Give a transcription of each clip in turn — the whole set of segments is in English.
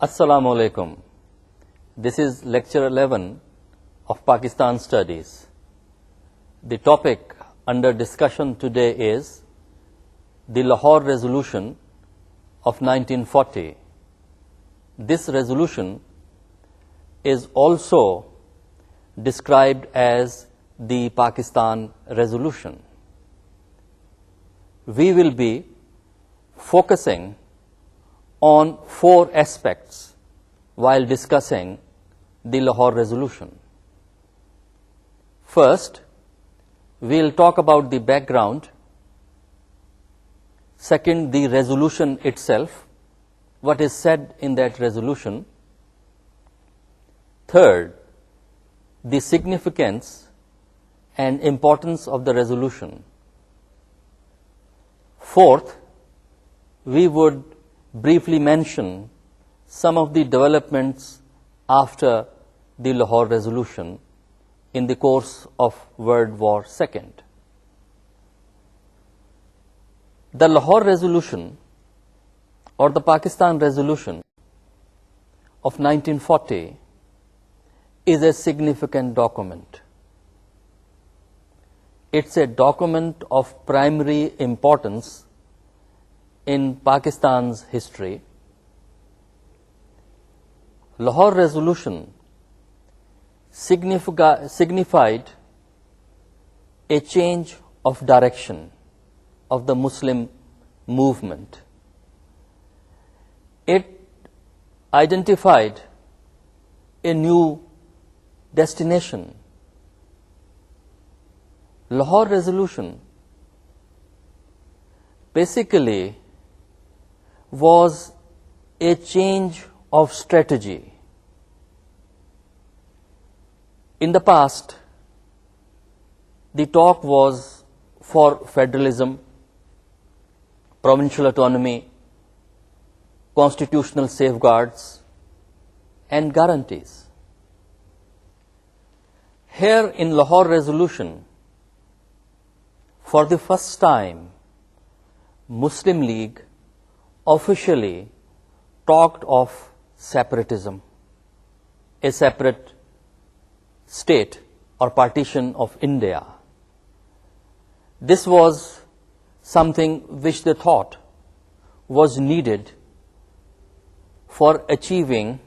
Assalamu alaikum. This is lecture 11 of Pakistan Studies. The topic under discussion today is the Lahore Resolution of 1940. This resolution is also described as the Pakistan Resolution. We will be focusing on four aspects while discussing the Lahore Resolution. First, we will talk about the background. Second, the resolution itself, what is said in that resolution. Third, the significance and importance of the resolution. Fourth, we would briefly mention some of the developments after the Lahore Resolution in the course of World War II. The Lahore Resolution or the Pakistan Resolution of 1940 is a significant document. It's a document of primary importance in Pakistan's history. Lahore Resolution signified a change of direction of the Muslim movement. It identified a new destination. Lahore Resolution basically was a change of strategy. In the past, the talk was for federalism, provincial autonomy, constitutional safeguards, and guarantees. Here in Lahore Resolution, for the first time, Muslim League officially talked of separatism, a separate state or partition of India. This was something which they thought was needed for achieving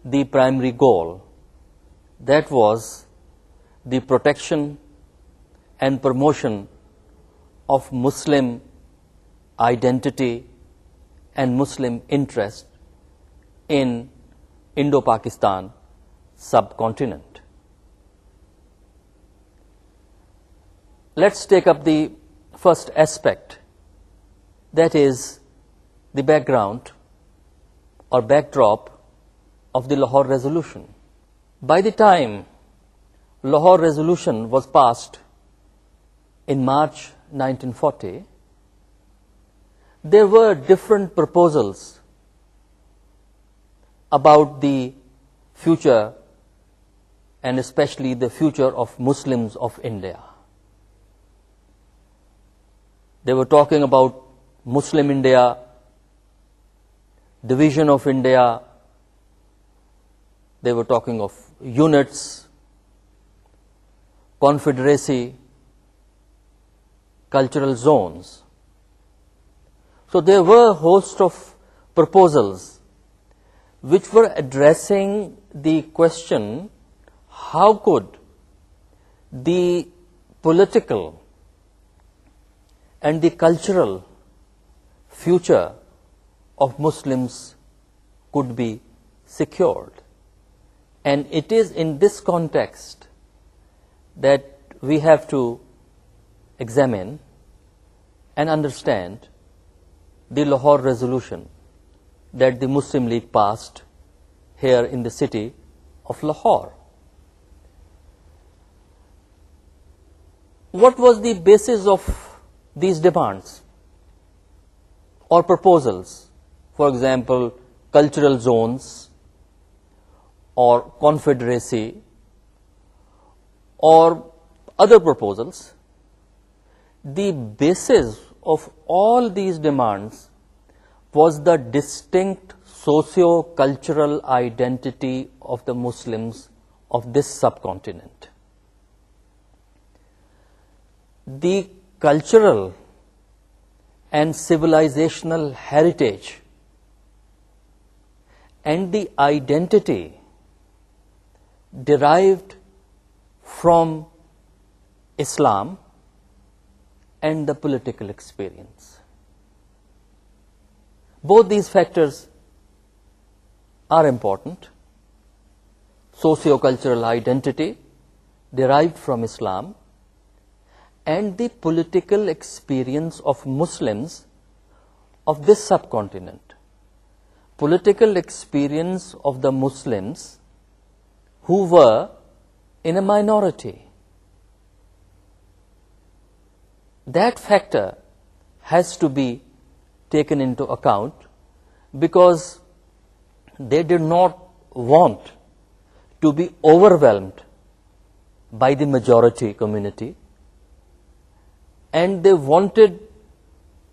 the primary goal, that was the protection and promotion of Muslim identity and Muslim interest in Indo-Pakistan subcontinent. Let's take up the first aspect, that is the background or backdrop of the Lahore Resolution. By the time Lahore Resolution was passed in March 1940, there were different proposals about the future and especially the future of Muslims of India. They were talking about Muslim India, division of India. They were talking of units, confederacy, cultural zones. So there were a host of proposals which were addressing the question, how could the political and the cultural future of Muslims could be secured. And it is in this context that we have to examine and understand the Lahore Resolution that the Muslim League passed here in the city of Lahore. What was the basis of these demands or proposals? For example, cultural zones or confederacy or other proposals. The basis of all these demands was the distinct socio-cultural identity of the Muslims of this subcontinent. The cultural and civilizational heritage and the identity derived from Islam and the political experience. Both these factors are important. Socio-cultural identity derived from Islam and the political experience of Muslims of this subcontinent. Political experience of the Muslims who were in a minority. That factor has to be taken into account because they did not want to be overwhelmed by the majority community, and they wanted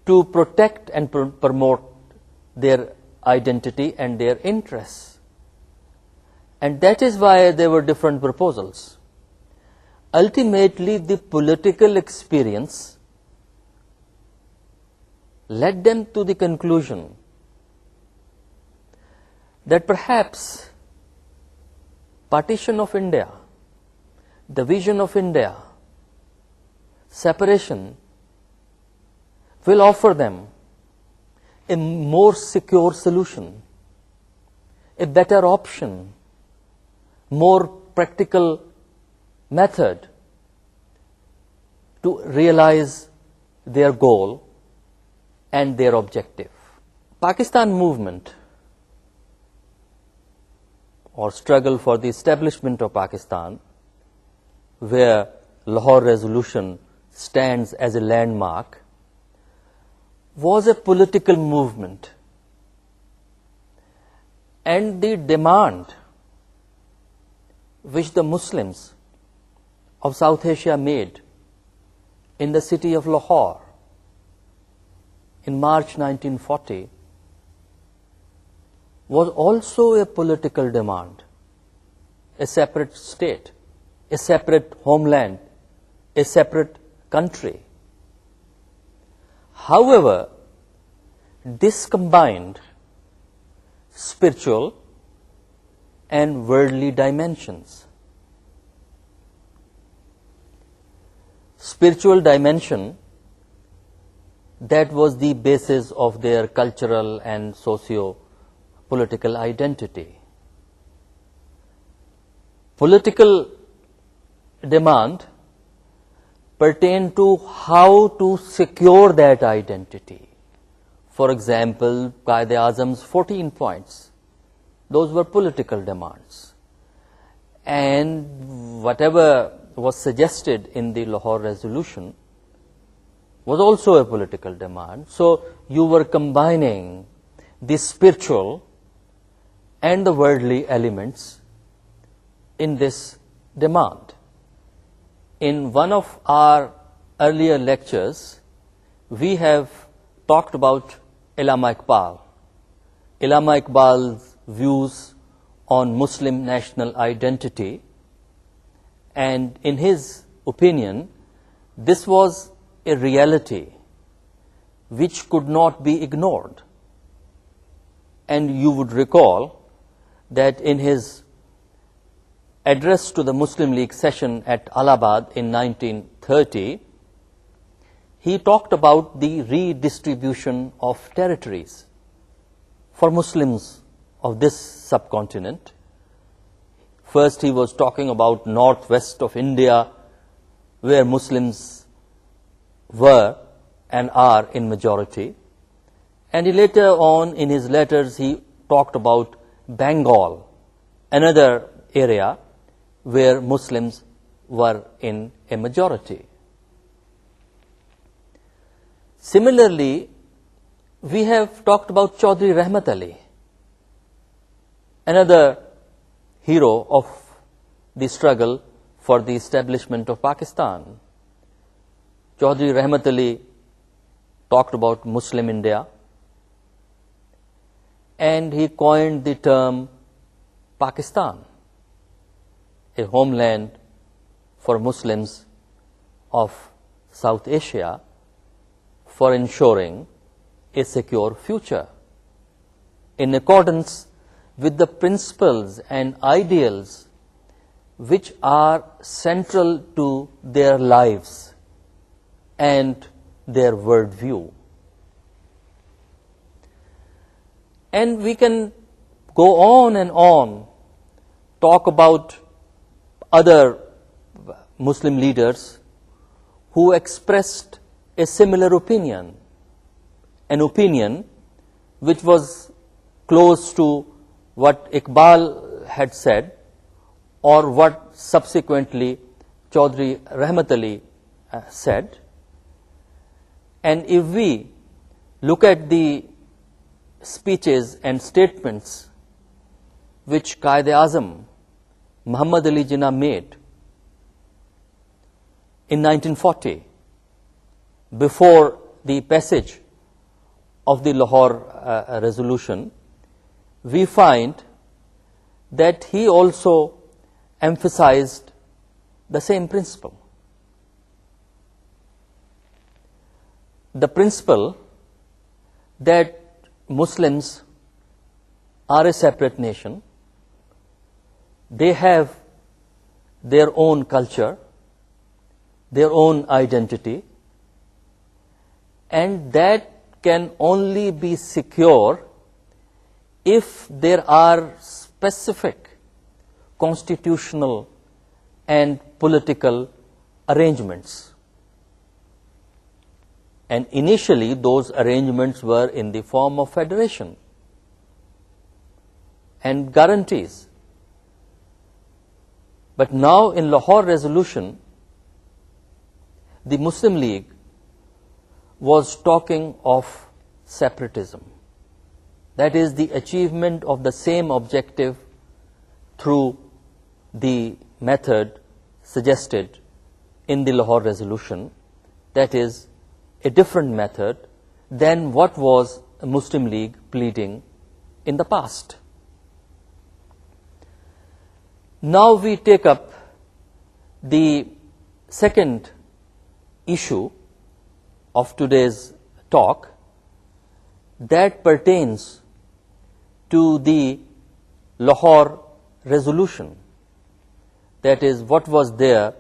to protect and promote their identity and their interests. And that is why there were different proposals. Ultimately, the political experience led them to the conclusion that perhaps partition of India, division of India, separation will offer them a more secure solution, a better option, more practical method to realize their goal and their objective. Pakistan movement or struggle for the establishment of Pakistan, where Lahore Resolution stands as a landmark, was a political movement, and the demand which the Muslims of South Asia made in the city of Lahore in March 1940 was also a political demand, a separate state, a separate homeland, a separate country. However, this combined spiritual and worldly dimensions. Spiritual dimension, that was the basis of their cultural and socio-political identity. Political demand pertain to how to secure that identity. For example, Quaid-e-Azam's 14 points, those were political demands. And whatever was suggested in the Lahore Resolution was also a political demand. So you were combining the spiritual and the worldly elements in this demand. In one of our earlier lectures, we have talked about Allama Iqbal. Allama Iqbal's views on Muslim national identity, and in his opinion, this was a reality which could not be ignored. And you would recall that in his address to the Muslim League session at Allahabad in 1930, he talked about the redistribution of territories for Muslims of this subcontinent. First, he was talking about northwest of India, where Muslims were and are in majority. And later on in his letters, he talked about Bengal, another area where Muslims were in a majority. Similarly, we have talked about Chaudhry Rahmat Ali, another hero of the struggle for the establishment of Pakistan. Chaudhry Rahmat Ali talked about Muslim India, and he coined the term Pakistan, a homeland for Muslims of South Asia, for ensuring a secure future in accordance with the principles and ideals which are central to their lives and their worldview. And we can go on and on, talk about other Muslim leaders who expressed a similar opinion, an opinion which was close to what Iqbal had said or what subsequently Chaudhry Rahmat Ali said. And if we look at the speeches and statements which Qaid-e-Azam Muhammad Ali Jinnah made in 1940, before the passage of the Lahore resolution, we find that he also emphasized the same principle. The principle that Muslims are a separate nation, they have their own culture, their own identity, and that can only be secure if there are specific constitutional and political arrangements. And initially those arrangements were in the form of federation and guarantees. But now in Lahore resolution, the Muslim League was talking of separatism. That is the achievement of the same objective through the method suggested in the Lahore resolution, that is a different method than what was a Muslim League pleading in the past. Now we take up the second issue of today's talk that pertains to the Lahore resolution, that is what was there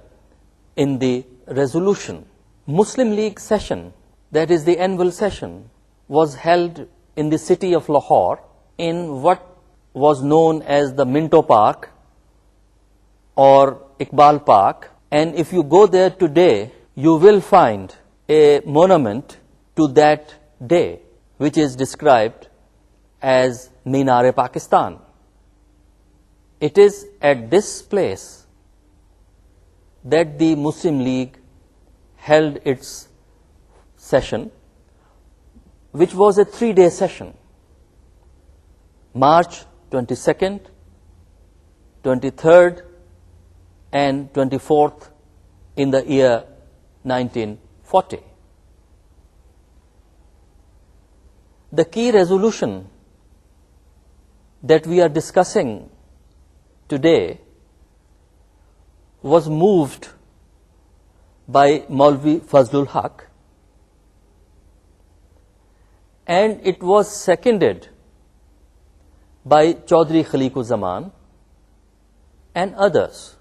in the resolution. Muslim League session, that is the annual session, was held in the city of Lahore in what was known as the Minto Park or Iqbal Park. And if you go there today, you will find a monument to that day, which is described as Minar-e-Pakistan. It is at this place that the Muslim League held its session, which was a 3-day session, March 22nd, 23rd, and 24th in the year 1940. The key resolution that we are discussing today was moved by Maulvi Fazlul Haq, and it was seconded by Chaudhry Khaliquzzaman and others.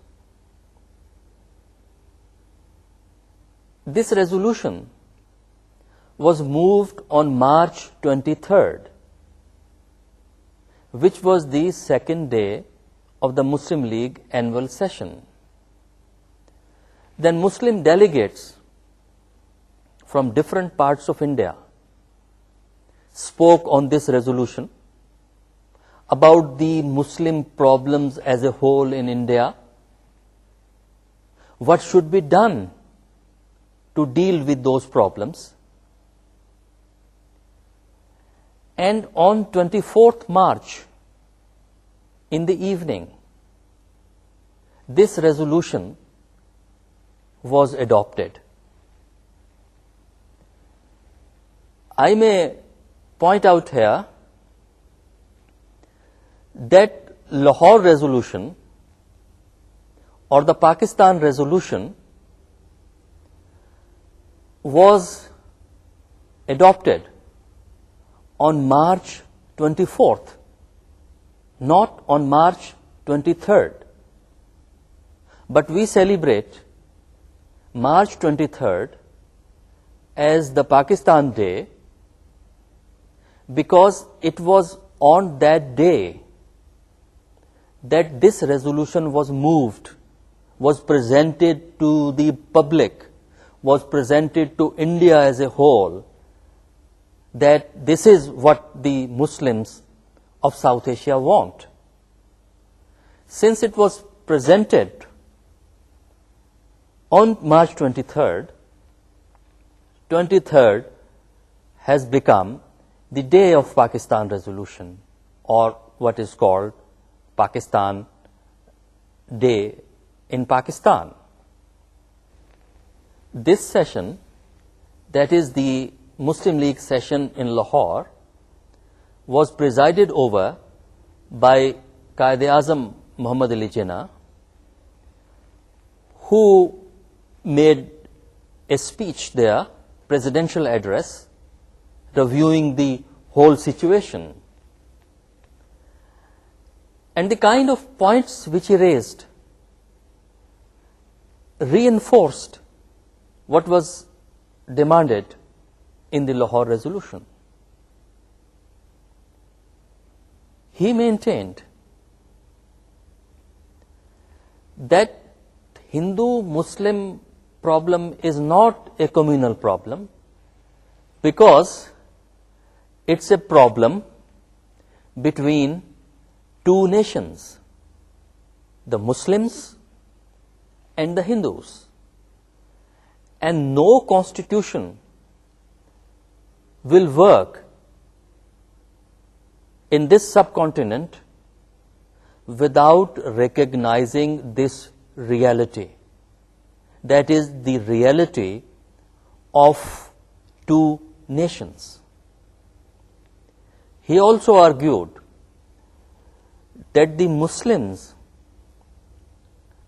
This resolution was moved on March 23rd, which was the second day of the Muslim League annual session. Then Muslim delegates from different parts of India spoke on this resolution about the Muslim problems as a whole in India, what should be done to deal with those problems. And on 24th March, in the evening, this resolution was adopted. I may point out here that Lahore resolution or the Pakistan resolution was adopted on March 24th, not on March 23rd. But we celebrate March 23rd as the Pakistan Day because it was on that day that this resolution was moved, was presented to the public, was presented to India as a whole, that this is what the Muslims of South Asia want. Since it was presented on March 23rd, 23rd has become the day of Pakistan resolution, or what is called Pakistan Day in Pakistan. This session, that is the Muslim League session in Lahore, was presided over by Quaid-e-Azam Muhammad Ali Jinnah, who made a speech there, presidential address, reviewing the whole situation. And the kind of points which he raised reinforced what was demanded in the Lahore resolution. He maintained that Hindu-Muslim problem is not a communal problem because it's a problem between two nations, the Muslims and the Hindus. And no constitution will work in this subcontinent without recognizing this reality. That is the reality of two nations. He also argued that the Muslims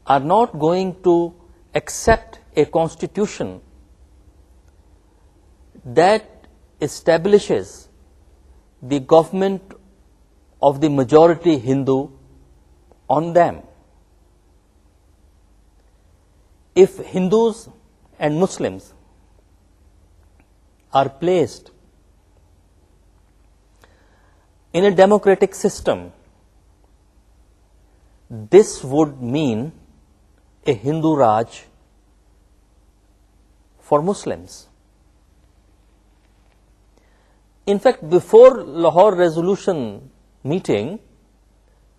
are not going to accept a constitution that establishes the government of the majority Hindu on them. If Hindus and Muslims are placed in a democratic system, this would mean a Hindu Raj for Muslims. In fact, before Lahore resolution meeting,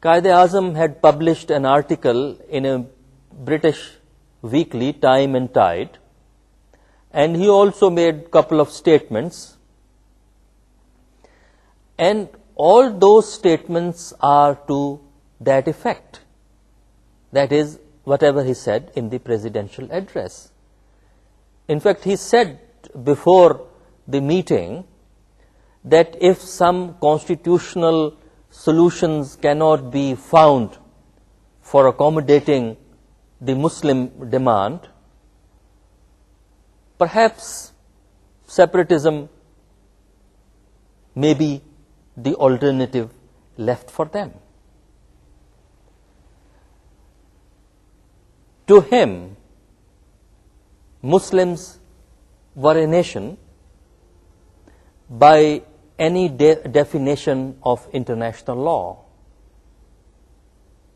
Quaid-e-Azam had published an article in a British weekly, Time and Tide, and he also made a couple of statements, and all those statements are to that effect. That is, whatever he said in the presidential address. In fact, he said before the meeting that if some constitutional solutions cannot be found for accommodating the Muslim demand, perhaps separatism may be the alternative left for them. To him, Muslims were a nation by any definition of international law.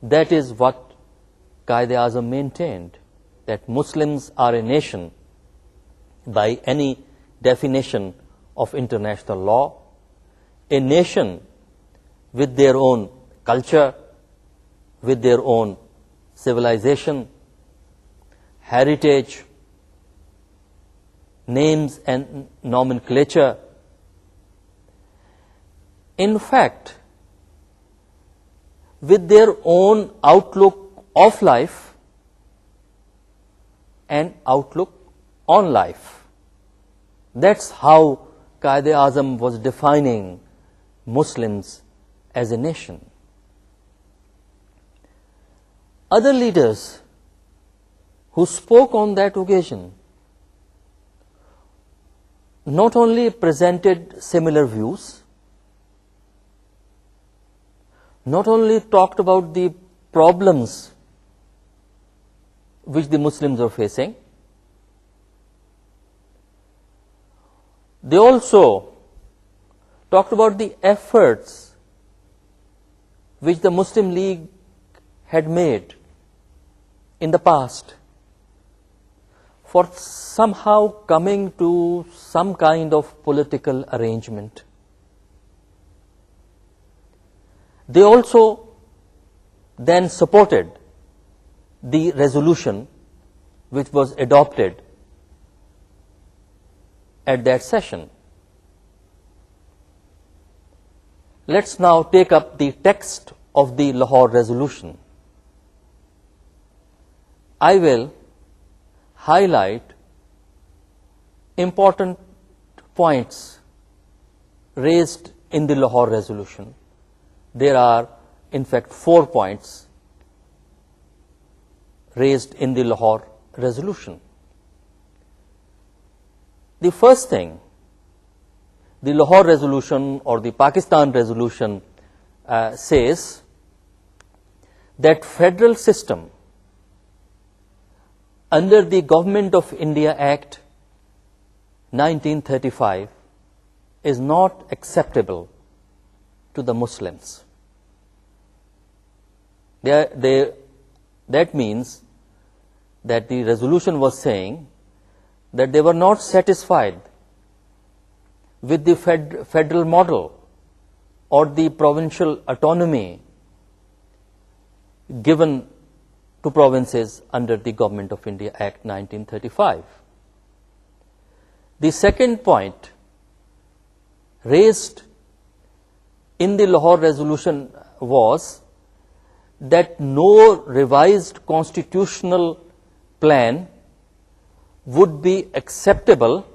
That is what Quaid-e-Azam maintained, that Muslims are a nation by any definition of international law, a nation with their own culture, with their own civilization, heritage, names and nomenclature. In fact, with their own outlook of life and outlook on life. That's how Quaid-e-Azam was defining Muslims as a nation. Other leaders who spoke on that occasion not only presented similar views, not only talked about the problems which the Muslims are facing, they also talked about the efforts which the Muslim League had made in the past for somehow coming to some kind of political arrangement. They also then supported the resolution which was adopted at that session. Let's now take up the text of the Lahore resolution. I will highlight important points raised in the Lahore resolution. There are, in fact, 4 points raised in the Lahore resolution. The first thing, the Lahore resolution or the Pakistan resolution says that federal system under the Government of India Act 1935 is not acceptable to the Muslims. That means that the resolution was saying that they were not satisfied with the federal model or the provincial autonomy given to provinces under the Government of India Act 1935. The second point raised in the Lahore resolution was that no revised constitutional plan would be acceptable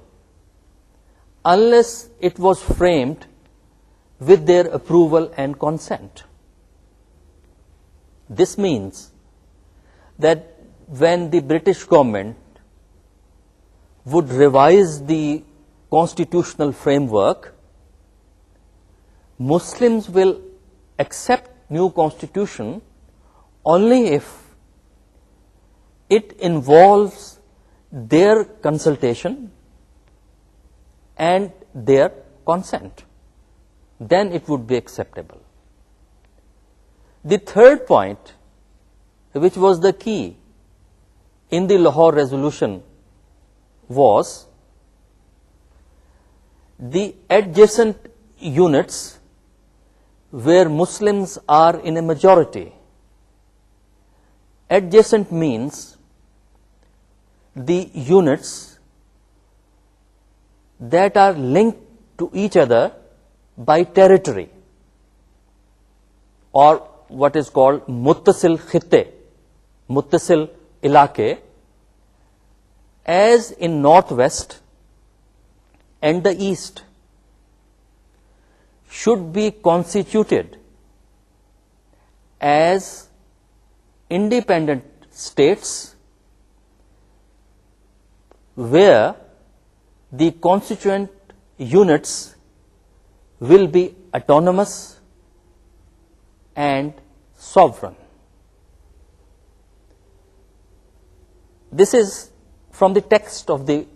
unless it was framed with their approval and consent. This means that when the British government would revise the constitutional framework, Muslims will accept new constitution only if it involves their consultation and their consent. Then it would be acceptable. The third point, which was the key in the Lahore resolution, was the adjacent units where Muslims are in a majority. Adjacent means the units that are linked to each other by territory, or what is called muttasil khitte, muttasil ilake, as in northwest and the east, should be constituted as independent states where the constituent units will be autonomous and sovereign. This is from the text of the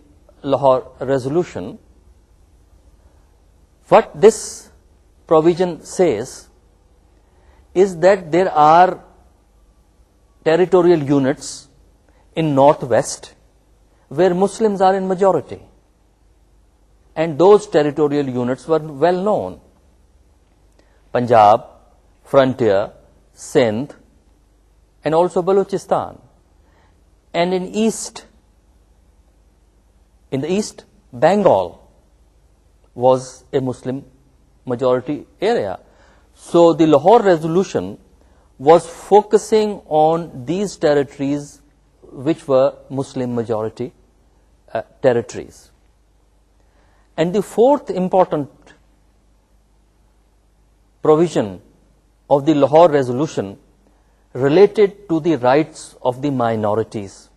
Lahore resolution. What this provision says is that there are territorial units in northwest where Muslims are in majority, and those territorial units were well known: Punjab, Frontier, Sindh, and also Balochistan. And in the east, Bengal was a Muslim majority area. So the Lahore resolution was focusing on these territories which were Muslim majority territories. And the fourth important provision of the Lahore resolution related to the rights of the minorities.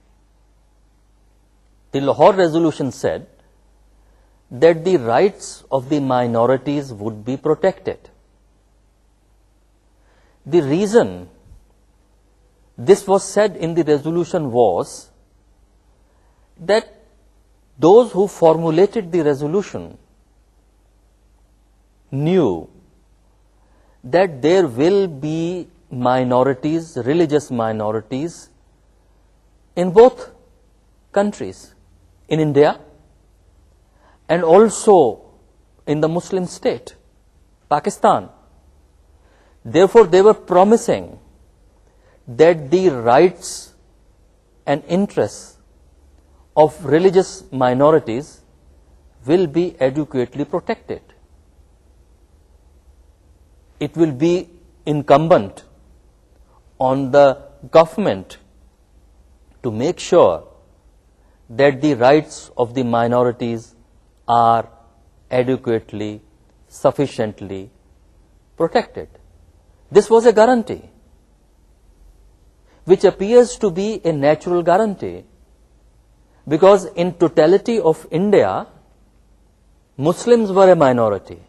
The Lahore Resolution said that the rights of the minorities would be protected. The reason this was said in the resolution was that those who formulated the resolution knew that there will be minorities, religious minorities, in both countries, in India and also in the Muslim state, Pakistan. Therefore, they were promising that the rights and interests of religious minorities will be adequately protected. It will be incumbent on the government to make sure that the rights of the minorities are adequately, sufficiently protected. This was a guarantee, which appears to be a natural guarantee, because in totality of India, Muslims were a minority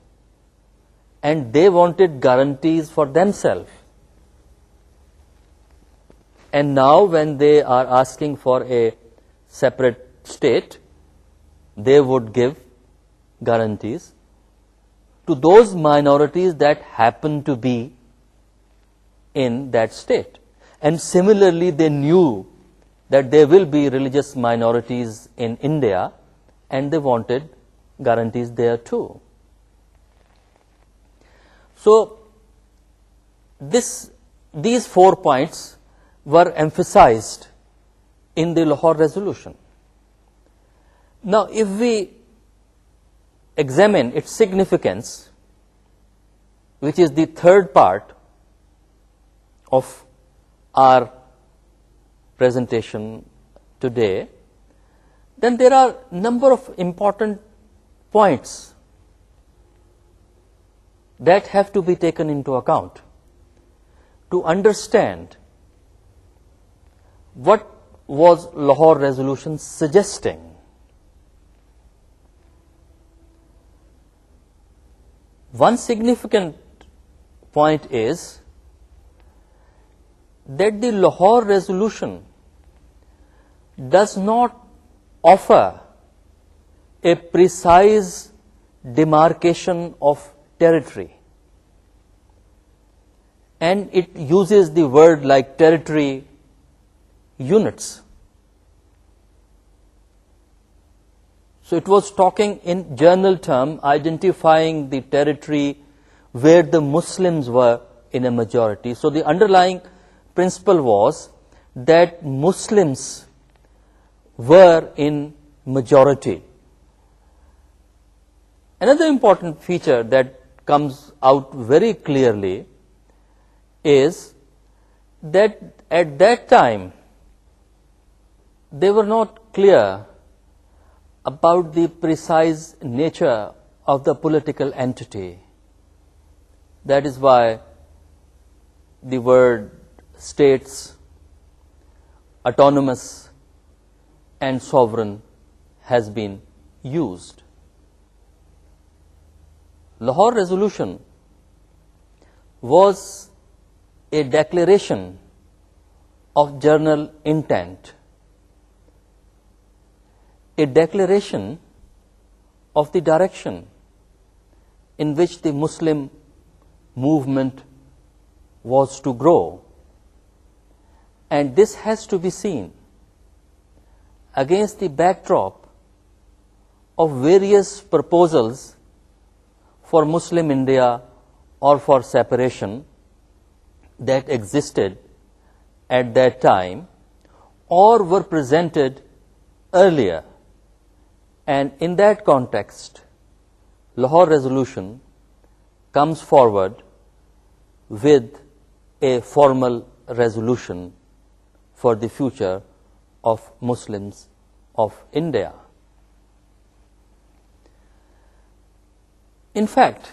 and they wanted guarantees for themselves. And now when they are asking for a separate state, they would give guarantees to those minorities that happen to be in that state. And similarly, they knew that there will be religious minorities in India, and they wanted guarantees there too. So, these 4 points were emphasized in the Lahore Resolution. Now, if we examine its significance, which is the third part of our presentation today, then there are a number of important points that have to be taken into account to understand what was Lahore Resolution suggesting. One significant point is that the Lahore Resolution does not offer a precise demarcation of territory, and it uses the word like territory units. So it was talking in general term, identifying the territory where the Muslims were in a majority. So the underlying principle was that Muslims were in majority. Another important feature that comes out very clearly is that at that time they were not clear about the precise nature of the political entity. That is why the word states, autonomous and sovereign has been used. Lahore Resolution was a declaration of general intent, a declaration of the direction in which the Muslim movement was to grow. And this has to be seen against the backdrop of various proposals for Muslim India or for separation that existed at that time or were presented earlier. And in that context, Lahore Resolution comes forward with a formal resolution for the future of Muslims of India. In fact,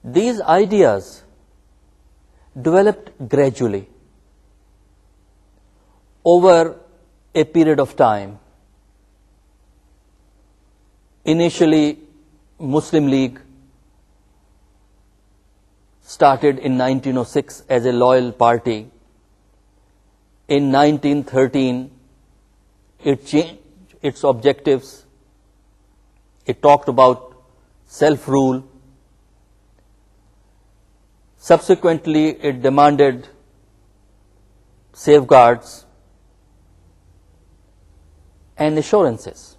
these ideas developed gradually over a period of time. Initially, Muslim League started in 1906 as a loyal party. In 1913, it changed its objectives. It talked about self-rule. Subsequently, it demanded safeguards and assurances.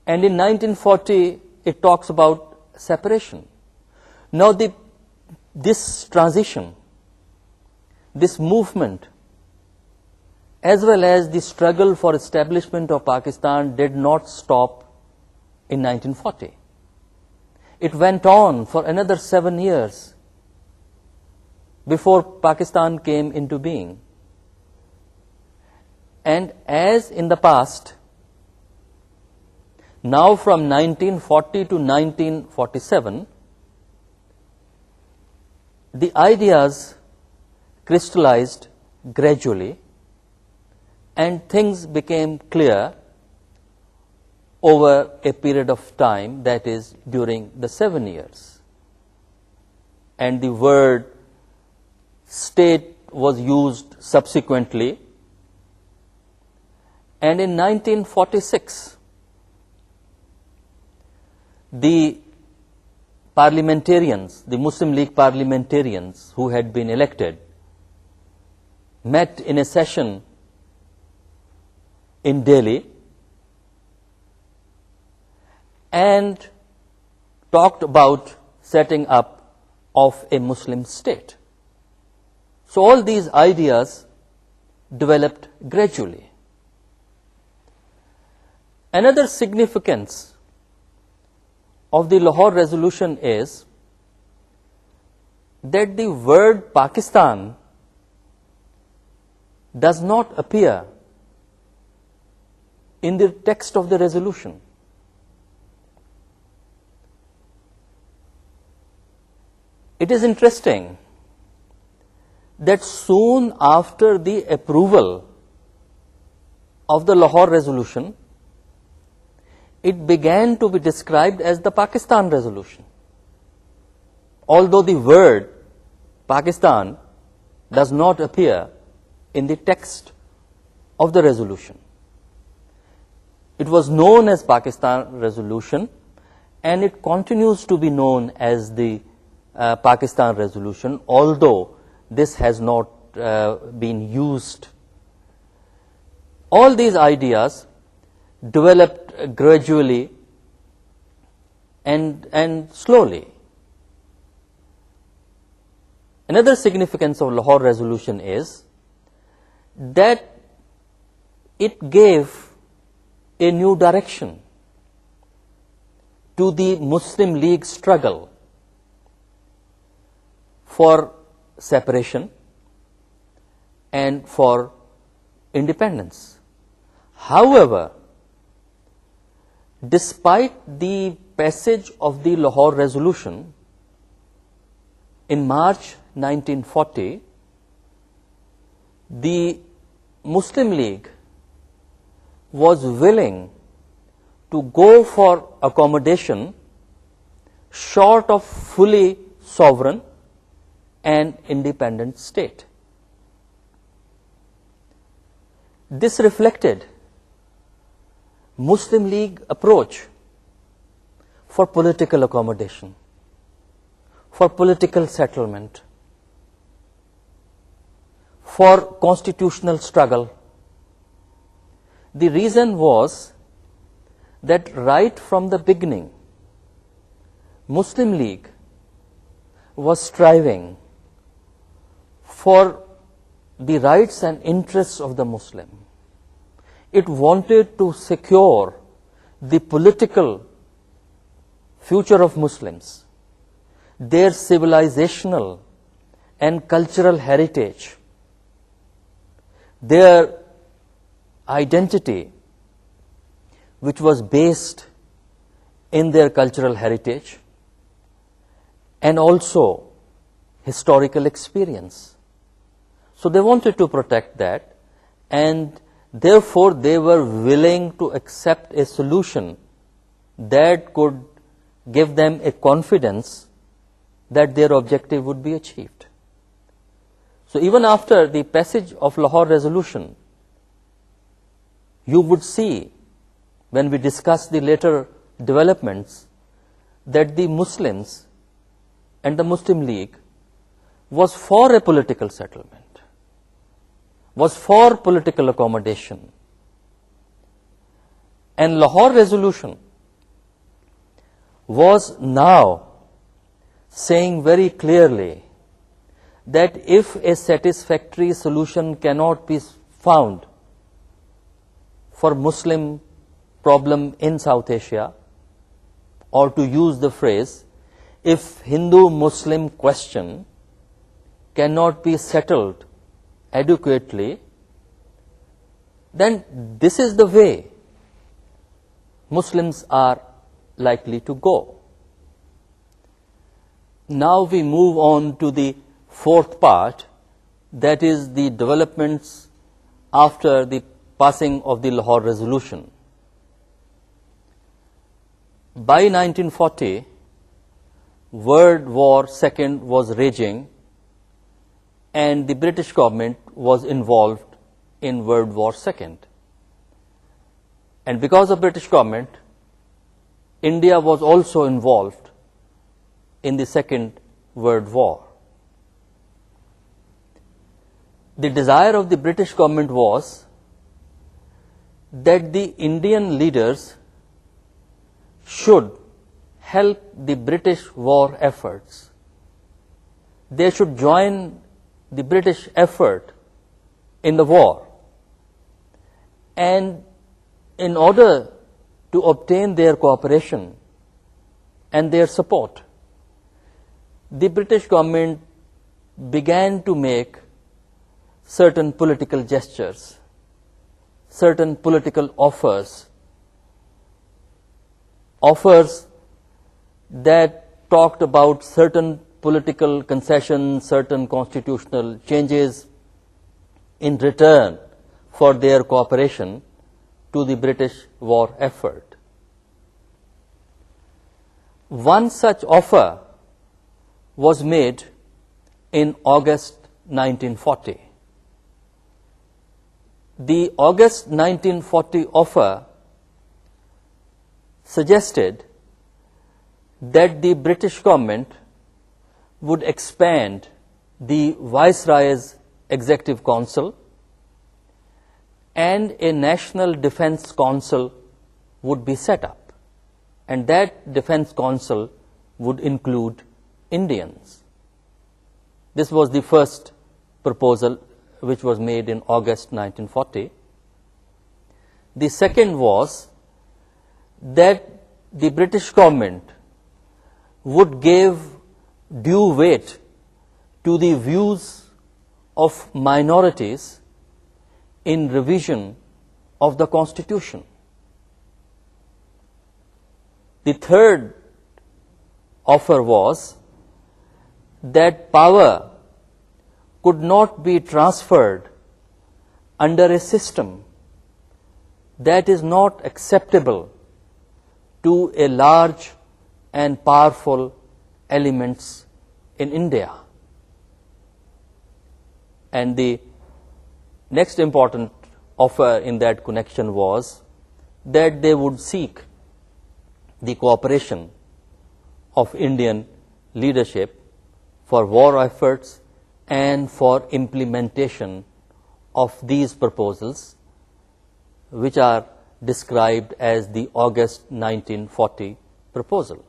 And in 1940, it talks about separation. Now, this transition, this movement, as well as the struggle for establishment of Pakistan did not stop in 1940. It went on for another 7 years before Pakistan came into being. And as in the past, now from 1940 to 1947, the ideas crystallized gradually and things became clear over a period of time, that is during the 7 years. And the word state was used subsequently. And in 1946, the parliamentarians, the Muslim League parliamentarians who had been elected, met in a session in Delhi and talked about setting up of a Muslim state. So all these ideas developed gradually. Another significance of the Lahore resolution is that the word Pakistan does not appear in the text of the resolution. It is interesting that soon after the approval of the Lahore resolution, it began to be described as the Pakistan resolution. Although the word Pakistan does not appear in the text of the resolution. It was known as Pakistan resolution and it continues to be known as the Pakistan resolution, although this has not been used. All these ideas developed gradually and slowly. Another significance of Lahore resolution is that it gave a new direction to the Muslim League struggle for separation and for independence. However, despite the passage of the Lahore resolution in March 1940, the Muslim League was willing to go for accommodation short of fully sovereign and independent state. This reflected Muslim League approach for political accommodation, for political settlement, for constitutional struggle. The reason was that right from the beginning, Muslim League was striving for the rights and interests of the Muslim. It wanted to secure the political future of Muslims, their civilizational and cultural heritage, their identity, which was based in their cultural heritage, and also historical experience. So they wanted to protect that, and therefore they were willing to accept a solution that could give them a confidence that their objective would be achieved. So even after the passage of Lahore Resolution, you would see, when we discuss the later developments, that the Muslims and the Muslim League was for a political settlement, was for political accommodation. And Lahore Resolution was now saying very clearly that if a satisfactory solution cannot be found for Muslim problem in South Asia, or to use the phrase, if Hindu-Muslim question cannot be settled adequately, then this is the way Muslims are likely to go. Now we move on to the fourth part, that is the developments after the passing of the Lahore Resolution. By 1940, World War II was raging, and the British government was involved in World War II. And because of British government, India was also involved in the Second World War. The desire of the British government was that the Indian leaders should help the British war efforts. They should join the British effort in the war. And in order to obtain their cooperation and their support, the British government began to make certain political gestures, certain political offers that talked about certain political concessions, certain constitutional changes in return for their cooperation to the British war effort. One such offer was made in August 1940. The August 1940 offer suggested that the British government would expand the Viceroy's Executive Council, and a National Defence Council would be set up, and that Defence Council would include Indians. This was the first proposal which was made in August 1940. The second was that the British government would give due weight to the views of minorities in revision of the Constitution. The third offer was that power could not be transferred under a system that is not acceptable to a large and powerful elements in India. And the next important offer in that connection was that they would seek the cooperation of Indian leadership for war efforts and for implementation of these proposals, which are described as the August 1940 proposal.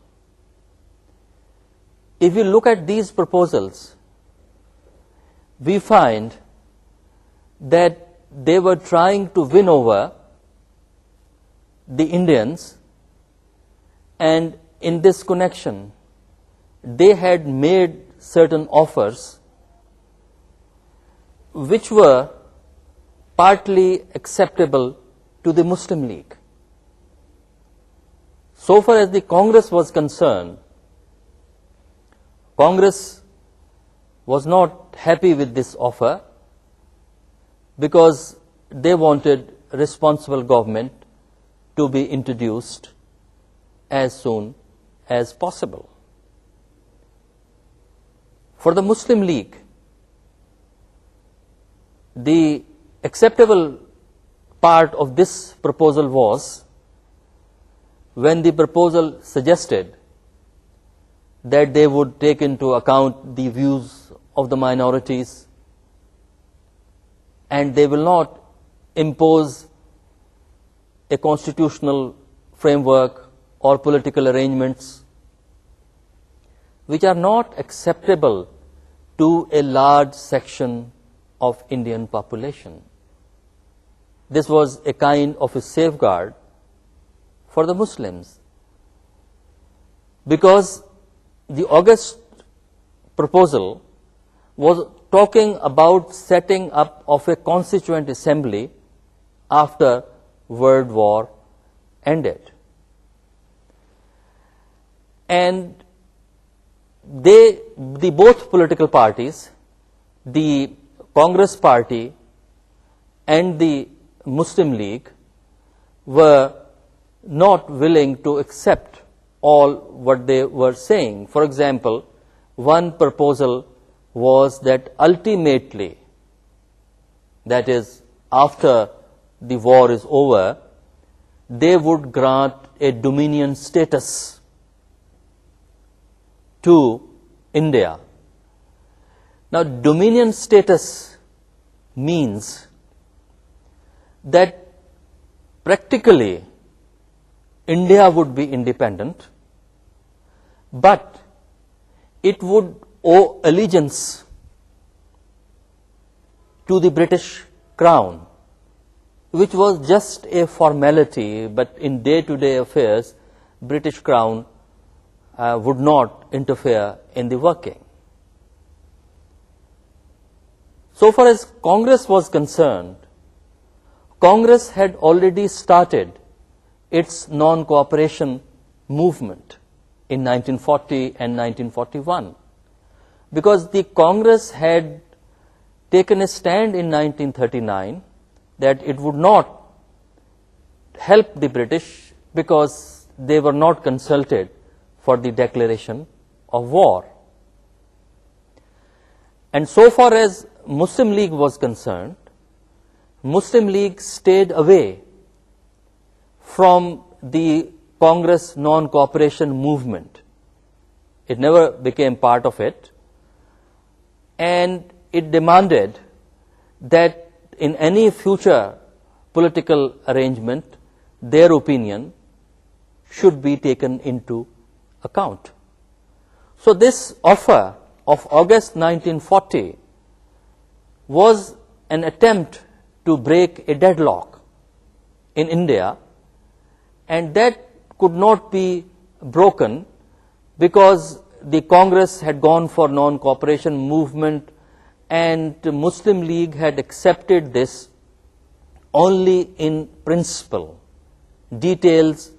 If you look at these proposals, we find that they were trying to win over the Indians, and in this connection, they had made certain offers which were partly acceptable to the Muslim League. So far as the Congress was concerned, Congress was not happy with this offer because they wanted responsible government to be introduced as soon as possible. For the Muslim League, the acceptable part of this proposal was when the proposal suggested that they would take into account the views of the minorities and they will not impose a constitutional framework or political arrangements which are not acceptable to a large section of Indian population. This was a kind of a safeguard for the Muslims, because the August proposal was talking about setting up of a constituent assembly after World War ended. And the both political parties, the Congress Party and the Muslim League, were not willing to accept all what they were saying. For example, one proposal was that ultimately, that is, after the war is over, they would grant a dominion status to India. Now, dominion status means that practically India would be independent, but it would owe allegiance to the British Crown, which was just a formality, but in day-to-day affairs, British Crown would not interfere in the working. So far as Congress was concerned, Congress had already started its non-cooperation movement in 1940 and 1941, because the Congress had taken a stand in 1939 that it would not help the British because they were not consulted for the declaration of war. And so far as Muslim League was concerned, Muslim League stayed away from the Congress non-cooperation movement. It never became part of it, and it demanded that in any future political arrangement, their opinion should be taken into account. So this offer of August 1940 was an attempt to break a deadlock in India, and that could not be broken because the Congress had gone for non-cooperation movement and the Muslim League had accepted this only in principle. Details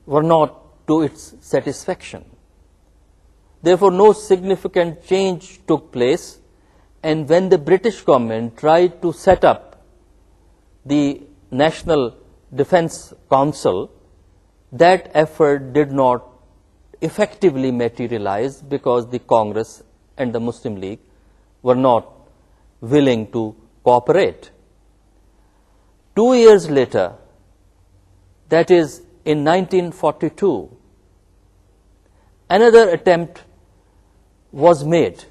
were not to its satisfaction. Therefore, no significant change took place, and when the British government tried to set up the National Defence Council, that effort did not effectively materialize because the Congress and the Muslim League were not willing to cooperate. 2 years later, that is in 1942, another attempt was made.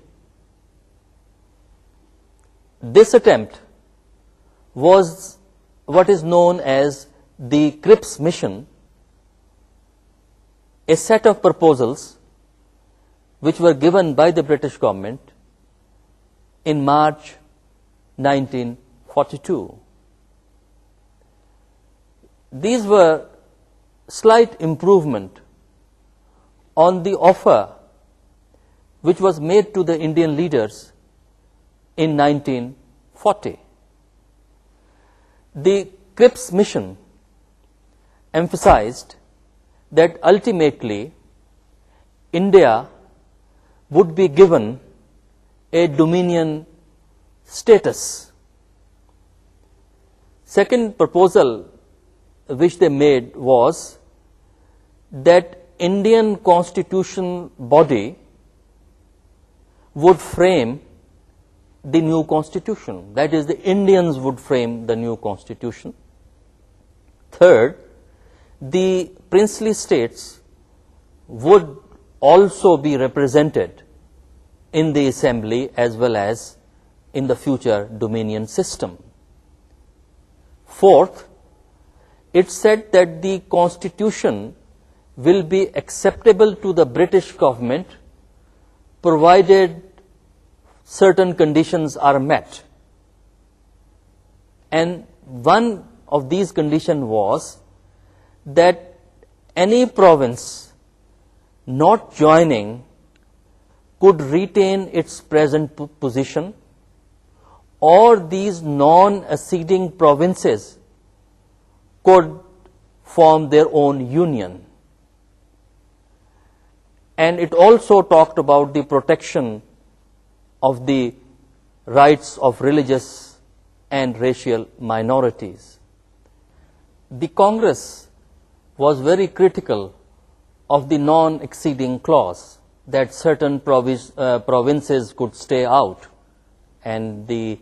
This attempt was what is known as the CRIPPS mission, a set of proposals which were given by the British government in March 1942. These were slight improvement on the offer which was made to the Indian leaders in 1940. The CRIPPS mission emphasized that ultimately India would be given a dominion status. Second proposal which they made was that Indian constitution body would frame the new constitution. That is, the Indians would frame the new constitution. Third, the princely states would also be represented in the assembly as well as in the future dominion system. Fourth, it said that the constitution will be acceptable to the British government provided certain conditions are met. And one of these conditions was that any province not joining could retain its present position, or these non-acceding provinces could form their own union. And it also talked about the protection of the rights of religious and racial minorities. The Congress was very critical of the non-acceding clause, that certain provinces could stay out, and the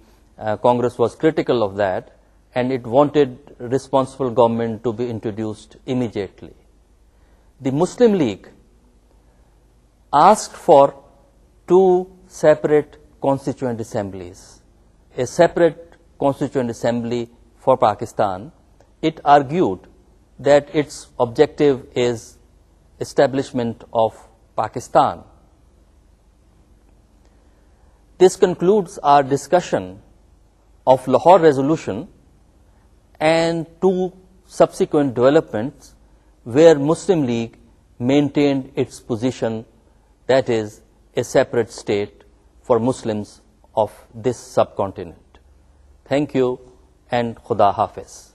Congress was critical of that, and it wanted responsible government to be introduced immediately. The Muslim League asked for two separate constituent assemblies, a separate constituent assembly for Pakistan. It argued that its objective is establishment of Pakistan. This concludes our discussion of Lahore Resolution and two subsequent developments where Muslim League maintained its position, that is, a separate state for Muslims of this subcontinent. Thank you and Khuda Hafiz.